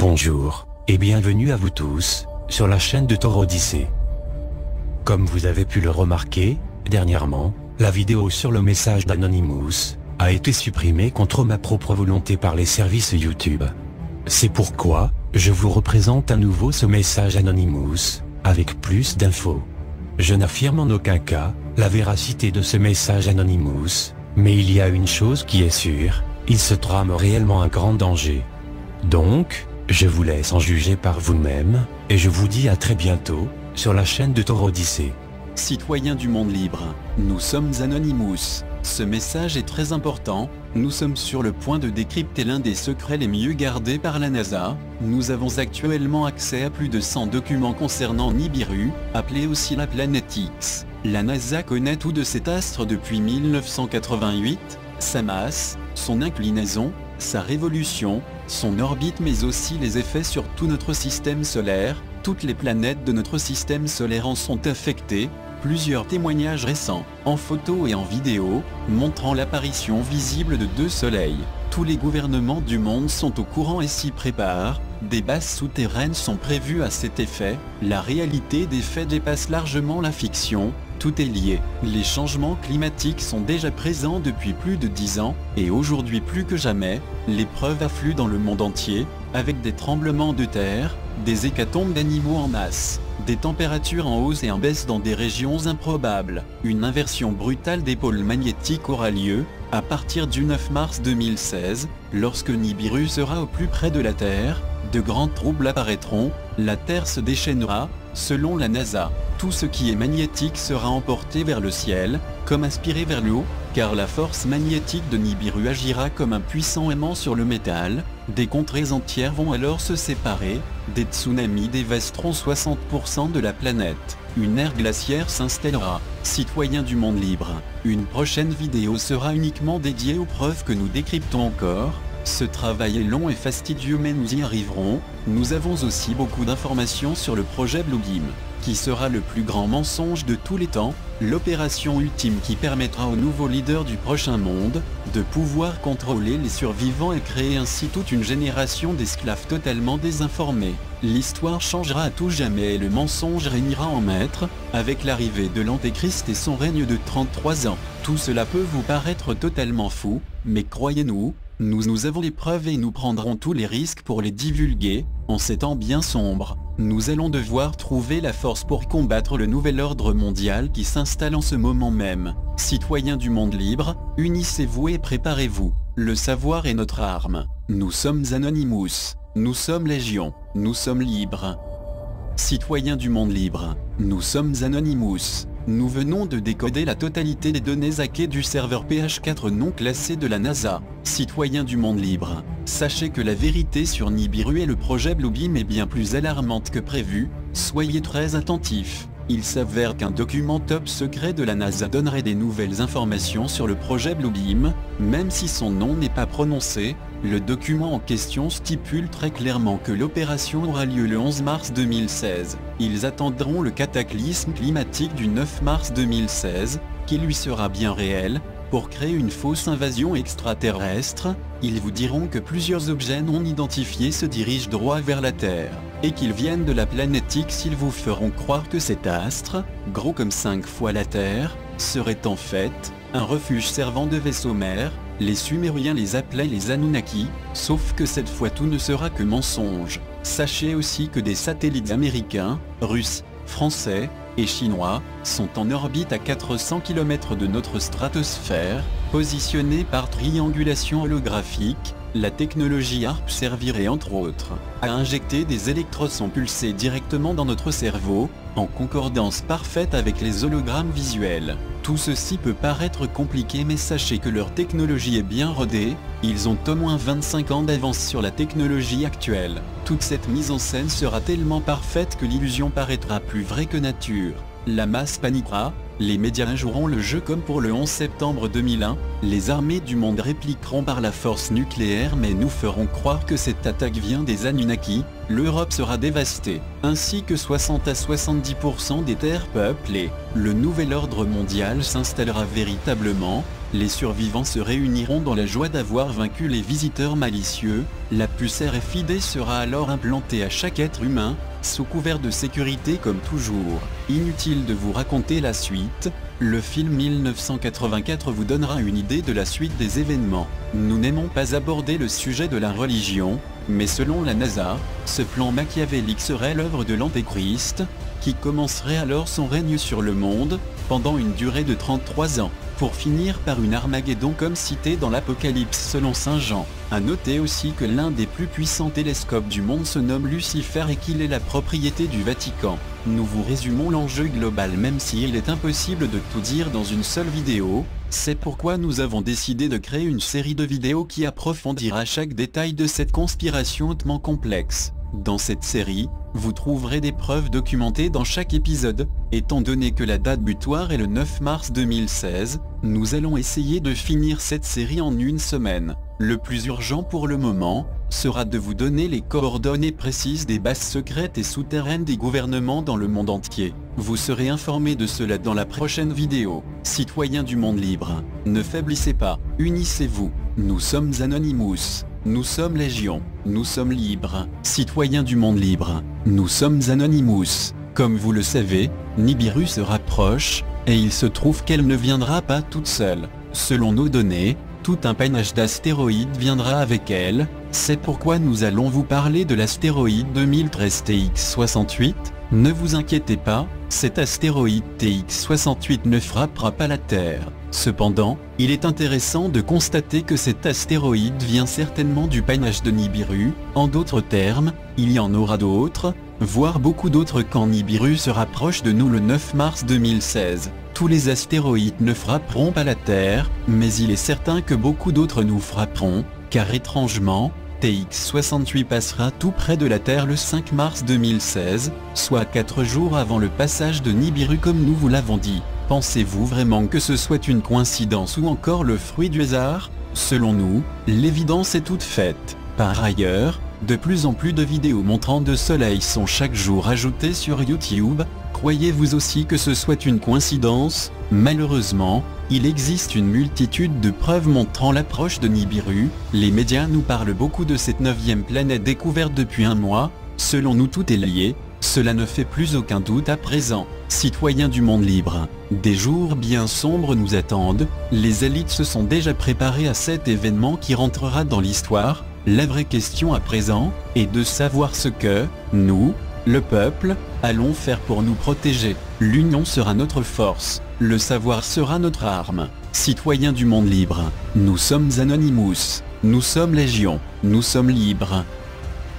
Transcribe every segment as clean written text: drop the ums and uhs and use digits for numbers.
Bonjour, et bienvenue à vous tous, sur la chaîne de Thor Odyssey. Comme vous avez pu le remarquer, dernièrement, la vidéo sur le message d'Anonymous a été supprimée contre ma propre volonté par les services YouTube. C'est pourquoi, je vous représente à nouveau ce message Anonymous, avec plus d'infos. Je n'affirme en aucun cas la véracité de ce message Anonymous, mais il y a une chose qui est sûre, il se trame réellement un grand danger. Donc, je vous laisse en juger par vous-même, et je vous dis à très bientôt, sur la chaîne de Thor Odyssey. Citoyens du monde libre, nous sommes Anonymous. Ce message est très important, nous sommes sur le point de décrypter l'un des secrets les mieux gardés par la NASA. Nous avons actuellement accès à plus de 100 documents concernant Nibiru, appelé aussi la planète X. La NASA connaît tout de cet astre depuis 1988, sa masse, son inclinaison, sa révolution, son orbite mais aussi les effets sur tout notre système solaire. Toutes les planètes de notre système solaire en sont affectées. Plusieurs témoignages récents, en photo et en vidéo, montrant l'apparition visible de deux soleils. Tous les gouvernements du monde sont au courant et s'y préparent. Des bases souterraines sont prévues à cet effet. La réalité des faits dépasse largement la fiction. Tout est lié. Les changements climatiques sont déjà présents depuis plus de 10 ans, et aujourd'hui plus que jamais, les preuves affluent dans le monde entier, avec des tremblements de terre, des hécatombes d'animaux en masse, des températures en hausse et en baisse dans des régions improbables. Une inversion brutale des pôles magnétiques aura lieu, à partir du 9 mars 2016, lorsque Nibiru sera au plus près de la Terre, de grands troubles apparaîtront, la Terre se déchaînera, selon la NASA. Tout ce qui est magnétique sera emporté vers le ciel, comme aspiré vers le haut, car la force magnétique de Nibiru agira comme un puissant aimant sur le métal. Des contrées entières vont alors se séparer, des tsunamis dévasteront 60% de la planète. Une ère glaciaire s'installera. Citoyens du monde libre, une prochaine vidéo sera uniquement dédiée aux preuves que nous décryptons encore. Ce travail est long et fastidieux mais nous y arriverons. Nous avons aussi beaucoup d'informations sur le projet Blue Beam, qui sera le plus grand mensonge de tous les temps, l'opération ultime qui permettra aux nouveaux leaders du prochain monde de pouvoir contrôler les survivants et créer ainsi toute une génération d'esclaves totalement désinformés. L'histoire changera à tout jamais et le mensonge régnera en maître, avec l'arrivée de l'Antéchrist et son règne de 33 ans. Tout cela peut vous paraître totalement fou, mais croyez-nous, nous avons les preuves et nous prendrons tous les risques pour les divulguer. En ces temps bien sombres, nous allons devoir trouver la force pour combattre le nouvel ordre mondial qui s'installe en ce moment même. Citoyens du monde libre, unissez-vous et préparez-vous. Le savoir est notre arme. Nous sommes Anonymous. Nous sommes Légion. Nous sommes libres. Citoyens du monde libre, nous sommes Anonymous. Nous venons de décoder la totalité des données hackées du serveur PH4 non classé de la NASA. Citoyens du monde libre, sachez que la vérité sur Nibiru et le projet Blue Beam est bien plus alarmante que prévu. Soyez très attentifs. Il s'avère qu'un document top secret de la NASA donnerait des nouvelles informations sur le projet Blue Beam, même si son nom n'est pas prononcé. Le document en question stipule très clairement que l'opération aura lieu le 11 mars 2016. Ils attendront le cataclysme climatique du 9 mars 2016, qui lui sera bien réel, pour créer une fausse invasion extraterrestre. Ils vous diront que plusieurs objets non identifiés se dirigent droit vers la Terre, et qu'ils viennent de la planète X. Ils vous feront croire que cet astre, gros comme 5 fois la Terre, serait en fait un refuge servant de vaisseau mère. Les Sumériens les appelaient les Anunnaki, sauf que cette fois tout ne sera que mensonge. Sachez aussi que des satellites américains, russes, français et chinois sont en orbite à 400 km de notre stratosphère, positionnés par triangulation holographique. La technologie HARP servirait entre autres à injecter des électrosons pulsés directement dans notre cerveau, en concordance parfaite avec les hologrammes visuels. Tout ceci peut paraître compliqué mais sachez que leur technologie est bien rodée, ils ont au moins 25 ans d'avance sur la technologie actuelle. Toute cette mise en scène sera tellement parfaite que l'illusion paraîtra plus vraie que nature. La masse paniquera, les médias joueront le jeu comme pour le 11 septembre 2001, les armées du monde répliqueront par la force nucléaire mais nous ferons croire que cette attaque vient des Anunnaki. L'Europe sera dévastée, ainsi que 60 à 70% des terres peuplées. Le nouvel ordre mondial s'installera véritablement, Les survivants se réuniront dans la joie d'avoir vaincu les visiteurs malicieux. La puce RFID sera alors implantée à chaque être humain, sous couvert de sécurité comme toujours. Inutile de vous raconter la suite, le film 1984 vous donnera une idée de la suite des événements. Nous n'aimons pas aborder le sujet de la religion, mais selon la NASA, ce plan machiavélique serait l'œuvre de l'Antéchrist, qui commencerait alors son règne sur le monde, pendant une durée de 33 ans, pour finir par une Armageddon comme cité dans l'Apocalypse selon Saint Jean. À noter aussi que l'un des plus puissants télescopes du monde se nomme Lucifer et qu'il est la propriété du Vatican. Nous vous résumons l'enjeu global même s'il est impossible de tout dire dans une seule vidéo, c'est pourquoi nous avons décidé de créer une série de vidéos qui approfondira chaque détail de cette conspiration hautement complexe. Dans cette série, vous trouverez des preuves documentées dans chaque épisode. Étant donné que la date butoir est le 9 mars 2016, nous allons essayer de finir cette série en une semaine. Le plus urgent pour le moment, sera de vous donner les coordonnées précises des bases secrètes et souterraines des gouvernements dans le monde entier. Vous serez informés de cela dans la prochaine vidéo. Citoyens du monde libre, ne faiblissez pas, unissez-vous. Nous sommes Anonymous. Nous sommes Légion, nous sommes libres. Citoyens du monde libre, nous sommes Anonymous. Comme vous le savez, Nibiru se rapproche, et il se trouve qu'elle ne viendra pas toute seule. Selon nos données, tout un panache d'astéroïdes viendra avec elle, c'est pourquoi nous allons vous parler de l'astéroïde 2013 TX68. Ne vous inquiétez pas, cet astéroïde TX68 ne frappera pas la Terre. Cependant, il est intéressant de constater que cet astéroïde vient certainement du panache de Nibiru. En d'autres termes, il y en aura d'autres, voire beaucoup d'autres quand Nibiru se rapproche de nous le 9 mars 2016. Tous les astéroïdes ne frapperont pas la Terre, mais il est certain que beaucoup d'autres nous frapperont, car étrangement, TX68 passera tout près de la Terre le 5 mars 2016, soit 4 jours avant le passage de Nibiru comme nous vous l'avons dit. Pensez-vous vraiment que ce soit une coïncidence ou encore le fruit du hasard? Selon nous, l'évidence est toute faite. Par ailleurs, de plus en plus de vidéos montrant de soleil sont chaque jour ajoutées sur YouTube. Croyez-vous aussi que ce soit une coïncidence? Malheureusement, il existe une multitude de preuves montrant l'approche de Nibiru. Les médias nous parlent beaucoup de cette 9e planète découverte depuis un mois. Selon nous, tout est lié. Cela ne fait plus aucun doute à présent. Citoyens du monde libre, des jours bien sombres nous attendent. Les élites se sont déjà préparées à cet événement qui rentrera dans l'histoire. La vraie question à présent est de savoir ce que, nous, le peuple, allons faire pour nous protéger. L'union sera notre force, le savoir sera notre arme. Citoyens du monde libre, nous sommes Anonymous, nous sommes Légion, nous sommes libres.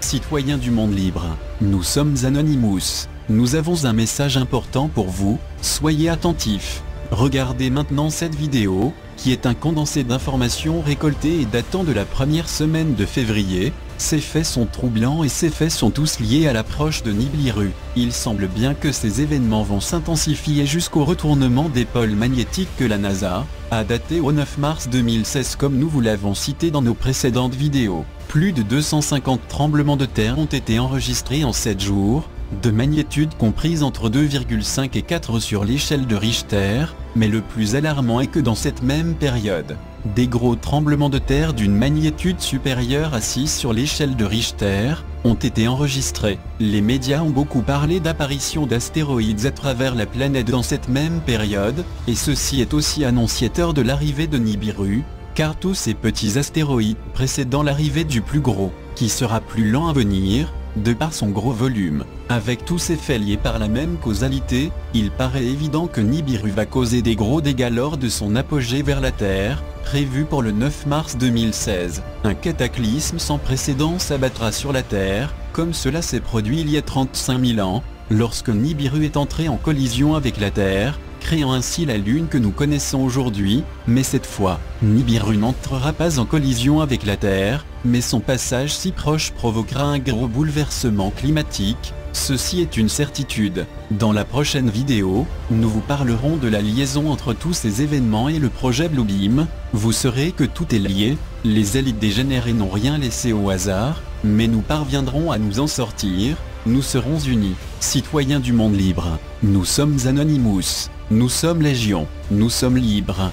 Citoyens du monde libre, nous sommes Anonymous. Nous avons un message important pour vous, soyez attentifs. Regardez maintenant cette vidéo, qui est un condensé d'informations récoltées et datant de la première semaine de février. Ces faits sont troublants et ces faits sont tous liés à l'approche de Nibiru. Il semble bien que ces événements vont s'intensifier jusqu'au retournement des pôles magnétiques que la NASA a daté au 9 mars 2016 comme nous vous l'avons cité dans nos précédentes vidéos. Plus de 250 tremblements de terre ont été enregistrés en 7 jours, de magnitude comprise entre 2,5 et 4 sur l'échelle de Richter, mais le plus alarmant est que dans cette même période, des gros tremblements de terre d'une magnitude supérieure à 6 sur l'échelle de Richter ont été enregistrés. Les médias ont beaucoup parlé d'apparition d'astéroïdes à travers la planète dans cette même période, et ceci est aussi annonciateur de l'arrivée de Nibiru, car tous ces petits astéroïdes précédant l'arrivée du plus gros, qui sera plus lent à venir, de par son gros volume. Avec tous ces faits liés par la même causalité, il paraît évident que Nibiru va causer des gros dégâts lors de son apogée vers la Terre, prévu pour le 9 mars 2016. Un cataclysme sans précédent s'abattra sur la Terre, comme cela s'est produit il y a 35 000 ans, lorsque Nibiru est entré en collision avec la Terre, créant ainsi la Lune que nous connaissons aujourd'hui, mais cette fois, Nibiru n'entrera pas en collision avec la Terre, mais son passage si proche provoquera un gros bouleversement climatique, ceci est une certitude. Dans la prochaine vidéo, nous vous parlerons de la liaison entre tous ces événements et le projet Bluebeam. Vous saurez que tout est lié, les élites dégénérées n'ont rien laissé au hasard, mais nous parviendrons à nous en sortir, nous serons unis. Citoyens du monde libre, nous sommes Anonymous, nous sommes Légion, nous sommes libres.